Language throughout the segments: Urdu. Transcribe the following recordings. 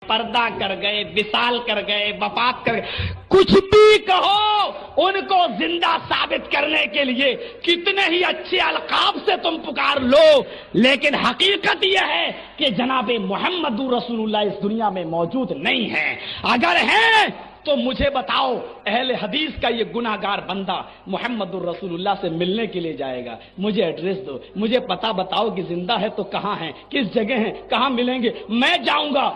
پردہ کر گئے، وصال کر گئے، وفات کر گئے، کچھ بھی کہو ان کو زندہ ثابت کرنے کے لیے کتنے ہی اچھے القاب سے تم پکار لو، لیکن حقیقت یہ ہے کہ جناب محمد رسول اللہ اس دنیا میں موجود نہیں ہے۔ اگر ہیں تو مجھے بتاؤ، اہل حدیث کا یہ گناہگار بندہ محمد الرسول اللہ سے ملنے کے لیے جائے گا، مجھے ایڈریس دو، مجھے پتہ بتاؤ کہ زندہ ہے تو کہاں ہیں، کس جگہ ہیں، کہاں ملیں گے، میں جاؤں گا،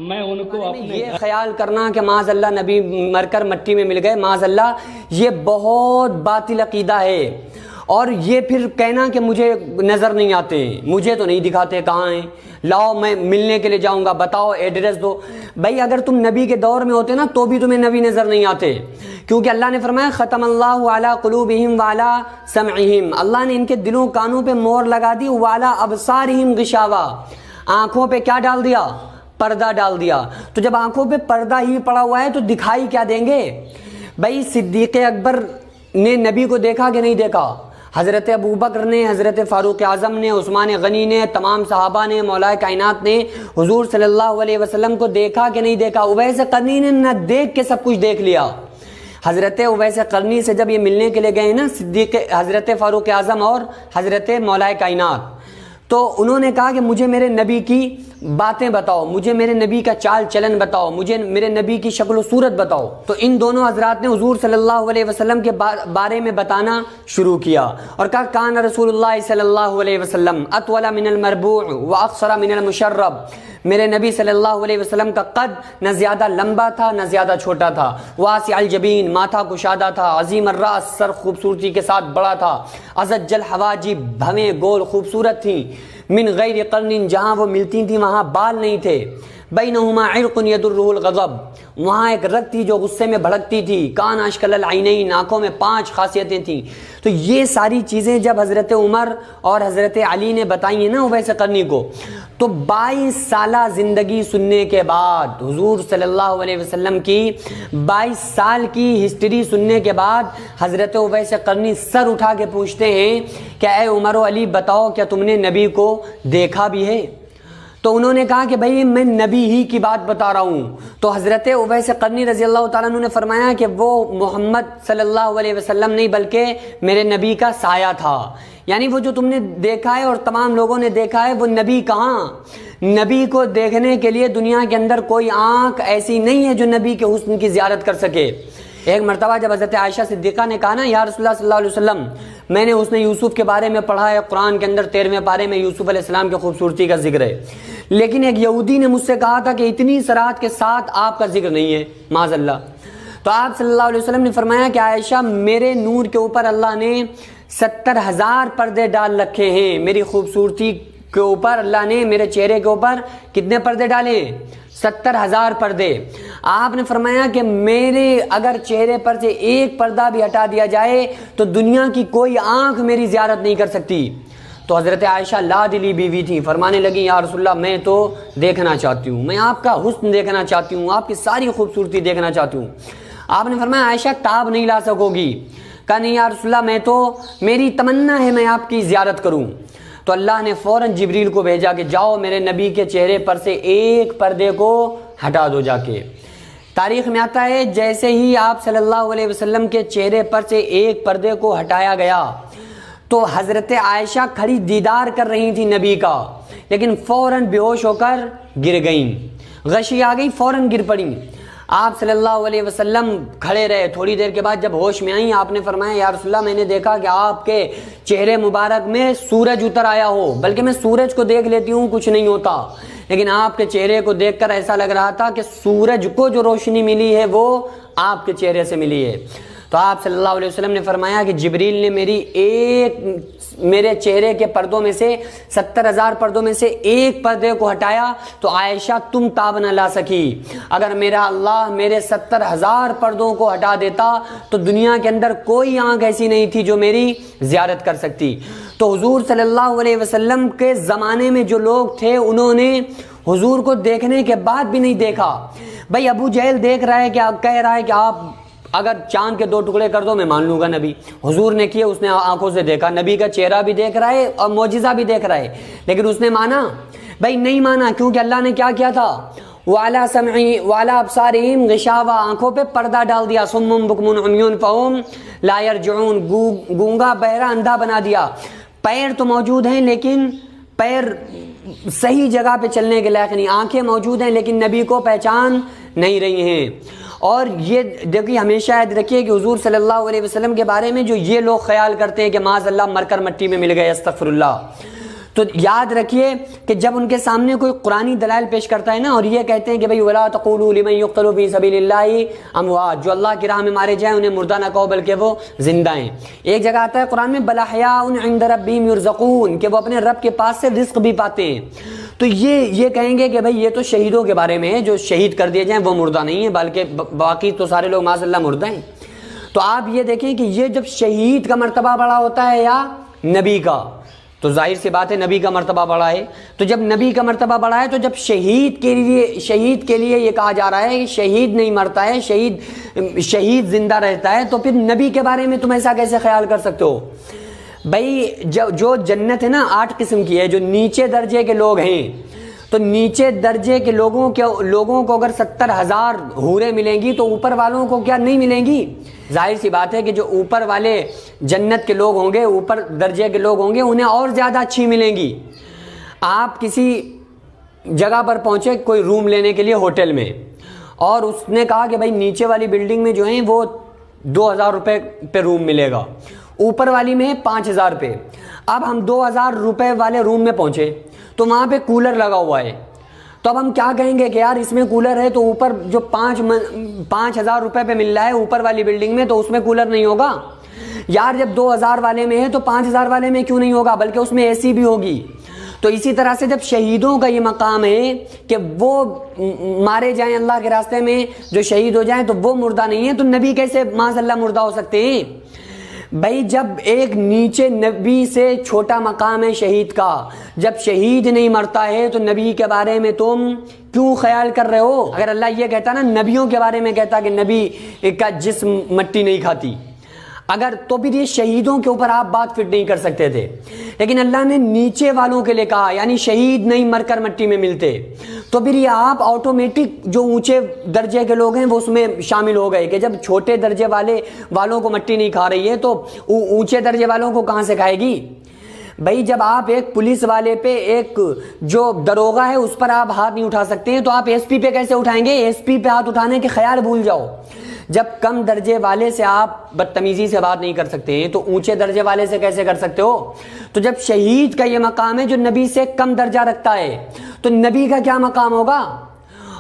میں ان کو اپنے یہ خیال کرنا کہ معاذ اللہ نبی مر کر مٹی میں مل گئے، معاذ اللہ، یہ بہت باطل عقیدہ ہے۔ اور یہ پھر کہنا کہ مجھے نظر نہیں آتے، مجھے تو نہیں دکھاتے کہاں ہیں، لاؤ میں ملنے کے لیے جاؤں گا، بتاؤ ایڈریس دو۔ بھائی اگر تم نبی کے دور میں ہوتے نا تو بھی تمہیں نبی نظر نہیں آتے، کیونکہ اللہ نے فرمایا ختم اللہ علی قلوبہم وعلی سمعہم، اللہ نے ان کے دلوں کانوں پہ مہر لگا دی، وعلی ابصارہم غشاوہ، آنکھوں پہ کیا ڈال دیا؟ پردہ ڈال دیا۔ تو جب آنکھوں پہ پردہ ہی پڑا ہوا ہے تو دکھائی کیا دیں گے؟ بھائی صدیق اکبر نے نبی کو دیکھا کہ نہیں دیکھا؟ حضرت ابوبکر نے، حضرت فاروق اعظم نے، عثمان غنی نے، تمام صحابہ نے، مولا کائنات نے حضور صلی اللہ علیہ وسلم کو دیکھا کہ نہیں دیکھا؟ اویس قرنی نے نہ دیکھ کے سب کچھ دیکھ لیا۔ حضرت اویس قرنی سے جب یہ ملنے کے لیے گئے نا صدیق حضرت فاروق اعظم اور حضرت مولا کائنات، تو انہوں نے کہا کہ مجھے میرے نبی کی باتیں بتاؤ، مجھے میرے نبی کا چال چلن بتاؤ، مجھے میرے نبی کی شکل و صورت بتاؤ۔ تو ان دونوں حضرات نے حضور صلی اللہ علیہ وسلم کے بارے میں بتانا شروع کیا اور کہا کان رسول اللہ صلی اللہ علیہ وسلم اطول من المربوع واقصر من المشرب، میرے نبی صلی اللہ علیہ وسلم کا قد نہ زیادہ لمبا تھا نہ زیادہ چھوٹا تھا، واسع الجبین، ماتھا کشادہ تھا، عظیم الراس، سر خوبصورتی کے ساتھ بڑا تھا، ازج الحواجب، بھویں گول خوبصورت تھیں، من غیر قرن، جہاں وہ ملتی تھیں وہاں بال نہیں تھے، بینہما عرق یدرہ الغضب، وہاں ایک رگ تھی جو غصے میں بھڑکتی تھی، کان اشکل العینین، آنکھوں میں 5 خاصیتیں تھیں۔ تو یہ ساری چیزیں جب حضرت عمر اور حضرت علی نے بتائی ہیں نا اویس قرنی کو، تو 22 سالہ زندگی سننے کے بعد، حضور صلی اللہ علیہ وسلم کی 22 سال کی ہسٹری سننے کے بعد، حضرت اویس قرنی سر اٹھا کے پوچھتے ہیں کہ اے عمر و علی بتاؤ کیا تم نے نبی کو دیکھا بھی ہے؟ تو انہوں نے کہا کہ بھائی میں نبی ہی کی بات بتا رہا ہوں۔ تو حضرت اویس قرنی رضی اللہ تعالیٰ عنہ نے فرمایا کہ وہ محمد صلی اللہ علیہ وسلم نہیں بلکہ میرے نبی کا سایہ تھا، یعنی وہ جو تم نے دیکھا ہے اور تمام لوگوں نے دیکھا ہے وہ نبی کہاں؟ نبی کو دیکھنے کے لیے دنیا کے اندر کوئی آنکھ ایسی نہیں ہے جو نبی کے حسن کی زیارت کر سکے۔ ایک مرتبہ جب حضرت عائشہ صدیقہ نے کہا نا یا رسول اللہ صلی اللہ علیہ وسلم میں نے حسن یوسف کے بارے میں پڑھا ہے، قرآن کے اندر 13ویں پارے میں یوسف علیہ السلام کی خوبصورتی کا ذکر ہے، لیکن ایک یہودی نے مجھ سے کہا تھا کہ اتنی صراحت کے ساتھ آپ کا ذکر نہیں ہے معاذ اللہ۔ تو آپ صلی اللہ علیہ وسلم نے فرمایا کہ عائشہ میرے نور کے اوپر اللہ نے 70,000 پردے ڈال رکھے ہیں، میری خوبصورتی کے اوپر اللہ نے میرے چہرے کے اوپر کتنے پردے ڈالے؟ 70,000 پردے۔ آپ نے فرمایا کہ میرے اگر چہرے پر سے ایک پردہ بھی ہٹا دیا جائے تو دنیا کی کوئی آنکھ میری زیارت نہیں کر سکتی۔ تو حضرت عائشہ لادلی بیوی تھی، فرمانے لگی یا رسول اللہ میں تو دیکھنا چاہتی ہوں، میں آپ کا حسن دیکھنا چاہتی ہوں، آپ کی ساری خوبصورتی دیکھنا چاہتی ہوں۔ آپ نے فرمایا عائشہ تاب نہیں لا سکو گی؟ کہا نہیں یا رسول اللہ میری تمنا ہے میں آپ کی زیارت کروں۔ تو اللہ نے فوراً جبریل کو بھیجا کہ جاؤ میرے نبی کے چہرے پر سے ایک پردے کو ہٹا دو جا کے۔ تاریخ میں آتا ہے جیسے ہی آپ صلی اللہ علیہ وسلم کے چہرے پر سے ایک پردے کو ہٹایا گیا تو حضرت عائشہ کھڑی دیدار کر رہی تھی نبی کا، لیکن فوراً بے ہوش ہو کر گر گئیں، غشی آ گئی، فوراً گر پڑیں۔ آپ صلی اللہ علیہ وسلم کھڑے رہے، تھوڑی دیر کے بعد جب ہوش میں آئیں آپ نے فرمایا یا رسول اللہ میں نے دیکھا کہ آپ کے چہرے مبارک میں سورج اتر آیا ہو، بلکہ میں سورج کو دیکھ لیتی ہوں کچھ نہیں ہوتا، لیکن آپ کے چہرے کو دیکھ کر ایسا لگ رہا تھا کہ سورج کو جو روشنی ملی ہے وہ آپ کے چہرے سے ملی ہے۔ تو آپ صلی اللہ علیہ وسلم نے فرمایا کہ جبریل نے میرے چہرے کے پردوں میں سے 70,000 پردوں میں سے ایک پردے کو ہٹایا تو عائشہ تم تاب نہ لا سکی۔ اگر میرا اللہ میرے 70,000 پردوں کو ہٹا دیتا تو دنیا کے اندر کوئی آنکھ ایسی نہیں تھی جو میری زیارت کر سکتی۔ تو حضور صلی اللہ علیہ وسلم کے زمانے میں جو لوگ تھے انہوں نے حضور کو دیکھنے کے بعد بھی نہیں دیکھا۔ بھائی ابو جہل دیکھ رہا ہے کہ کہہ رہا ہے کہ آپ اگر چاند کے 2 ٹکڑے کر دو میں مان لوں گا نبی، حضور نے کیے، اس نے آنکھوں سے دیکھا، نبی کا چہرہ بھی دیکھ رہا ہے اور معجزہ بھی دیکھ رہا ہے، لیکن اس نے مانا؟ بھائی نہیں مانا، کیونکہ اللہ نے کیا کیا تھا؟ والا سمعی والا ابصارہم غشاوہ، آنکھوں پہ پردہ ڈال دیا، صم بکم عمیون فہم لا یرجعون، گونگا بہرا اندھا بنا دیا۔ پیر تو موجود ہیں لیکن پیر صحیح جگہ پہ چلنے کے لائق نہیں، آنکھیں موجود ہیں لیکن نبی کو پہچان نہیں رہی ہیں۔ اور یہ دیکھیے ہمیشہ یاد رکھیے کہ حضور صلی اللہ علیہ وسلم کے بارے میں جو یہ لوگ خیال کرتے ہیں کہ معاذ اللہ مر کر مٹی میں مل گئے، استغفر اللہ، تو یاد رکھیے کہ جب ان کے سامنے کوئی قرآنی دلائل پیش کرتا ہے نا اور یہ کہتے ہیں کہ بھئی ولا تقولوا لمن يقتل في سبيل الله اموات، جو اللہ کی راہ میں مارے جائیں انہیں مردہ نہ کہو بلکہ وہ زندہ ہیں۔ ایک جگہ آتا ہے قرآن میں بل احیاء عند ربهم يرزقون، کہ وہ اپنے رب کے پاس سے رزق بھی پاتے ہیں۔ تو یہ کہیں گے کہ بھئی یہ تو شہیدوں کے بارے میں ہے، جو شہید کر دیے جائیں وہ مردہ نہیں ہے، بلکہ باقی تو سارے لوگ معاذ اللہ مردہ ہیں۔ تو آپ یہ دیکھیں کہ یہ جب شہید کا مرتبہ بڑا ہوتا ہے یا نبی کا، تو ظاہر سی بات ہے نبی کا مرتبہ بڑا ہے۔ تو جب نبی کا مرتبہ بڑا ہے تو جب شہید کے لیے یہ کہا جا رہا ہے کہ شہید نہیں مرتا ہے، شہید زندہ رہتا ہے، تو پھر نبی کے بارے میں تم ایسا کیسے خیال کر سکتے ہو؟ بھائی جو جنت ہے نا 8 قسم کی ہے، جو نیچے درجے کے لوگ ہیں، تو نیچے درجے کے لوگوں کو اگر 70,000 حوریں ملیں گی تو اوپر والوں کو کیا نہیں ملیں گی؟ ظاہر سی بات ہے کہ جو اوپر والے جنت کے لوگ ہوں گے، اوپر درجے کے لوگ ہوں گے، انہیں اور زیادہ اچھی ملیں گی۔ آپ کسی جگہ پر پہنچے کوئی روم لینے کے لیے ہوٹل میں، اور اس نے کہا کہ بھائی نیچے والی بلڈنگ میں جو ہیں وہ 2,000 روپے پہ روم ملے گا، اوپر والی میں 5,000 روپے۔ اب ہم 2,000 روپے والے روم میں پہنچے تو وہاں پہ کولر لگا ہوا ہے، تو اب ہم کیا کہیں گے کہ یار اس میں کولر ہے تو اوپر جو 5,000 روپے پہ مل رہا ہے اوپر والی بلڈنگ میں تو اس میں کولر نہیں ہوگا؟ یار جب 2,000 والے میں ہے تو 5,000 والے میں کیوں نہیں ہوگا، بلکہ اس میں اے سی بھی ہوگی۔ تو اسی طرح سے جب شہیدوں کا یہ مقام ہے کہ وہ مارے جائیں اللہ کے راستے میں، جو شہید ہو جائیں، تو وہ مردہ نہیں ہے، تو نبی کیسے معاذ اللہ مردہ ہو سکتے ہیں؟ بھائی جب ایک نیچے نبی سے چھوٹا مقام ہے شہید کا، جب شہید نہیں مرتا ہے تو نبی کے بارے میں تم کیوں خیال کر رہے ہو؟ اگر اللہ یہ کہتا نا نبیوں کے بارے میں کہتا کہ نبی کا جسم مٹی نہیں کھاتی، اگر تو پھر یہ شہیدوں کے اوپر آپ بات فٹ نہیں کر سکتے تھے، لیکن اللہ نے نیچے والوں کے لیے کہا، یعنی شہید نہیں مر کر مٹی میں ملتے، تو پھر یہ آپ آٹومیٹک جو اونچے درجے کے لوگ ہیں وہ اس میں شامل ہو گئے کہ جب چھوٹے درجے والوں کو مٹی نہیں کھا رہی ہے تو اونچے درجے والوں کو کہاں سے کھائے گی؟ بھائی جب آپ ایک پولیس والے پہ، ایک جو دروغہ ہے اس پر آپ ہاتھ نہیں اٹھا سکتے ہیں تو آپ ایس پی پہ کیسے اٹھائیں گے؟ ایس پی پہ ہاتھ اٹھانے کے خیال بھول جاؤ۔ جب کم درجے والے سے آپ بدتمیزی سے بات نہیں کر سکتے ہیں تو اونچے درجے والے سے کیسے کر سکتے ہو؟ تو جب شہید کا یہ مقام ہے جو نبی سے کم درجہ رکھتا ہے تو نبی کا کیا مقام ہوگا؟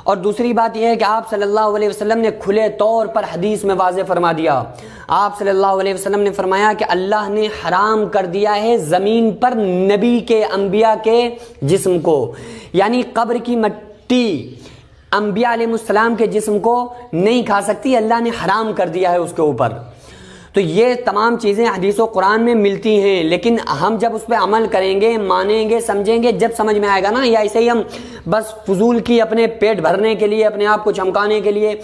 اور دوسری بات یہ ہے کہ آپ صلی اللہ علیہ وسلم نے کھلے طور پر حدیث میں واضح فرما دیا، آپ صلی اللہ علیہ وسلم نے فرمایا کہ اللہ نے حرام کر دیا ہے زمین پر نبی کے، انبیاء کے جسم کو، یعنی قبر کی مٹی انبیاء علیہ السلام کے جسم کو نہیں کھا سکتی، اللہ نے حرام کر دیا ہے اس کے اوپر۔ تو یہ تمام چیزیں حدیث و قرآن میں ملتی ہیں، لیکن ہم جب اس پہ عمل کریں گے، مانیں گے، سمجھیں گے، جب سمجھ میں آئے گا نا، یا ایسے ہی ہم بس فضول کی اپنے پیٹ بھرنے کے لیے، اپنے آپ کو چمکانے کے لیے،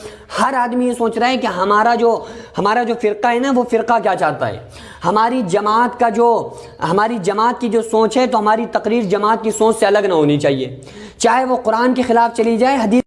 ہر آدمی یہ سوچ رہا ہے کہ ہمارا جو فرقہ ہے نا وہ فرقہ کیا چاہتا ہے، ہماری جماعت کی جو سوچ ہے تو ہماری تقریر جماعت کی سوچ سے الگ نہ ہونی چاہیے، چاہے وہ قرآن کے خلاف چلی جائے، حدیث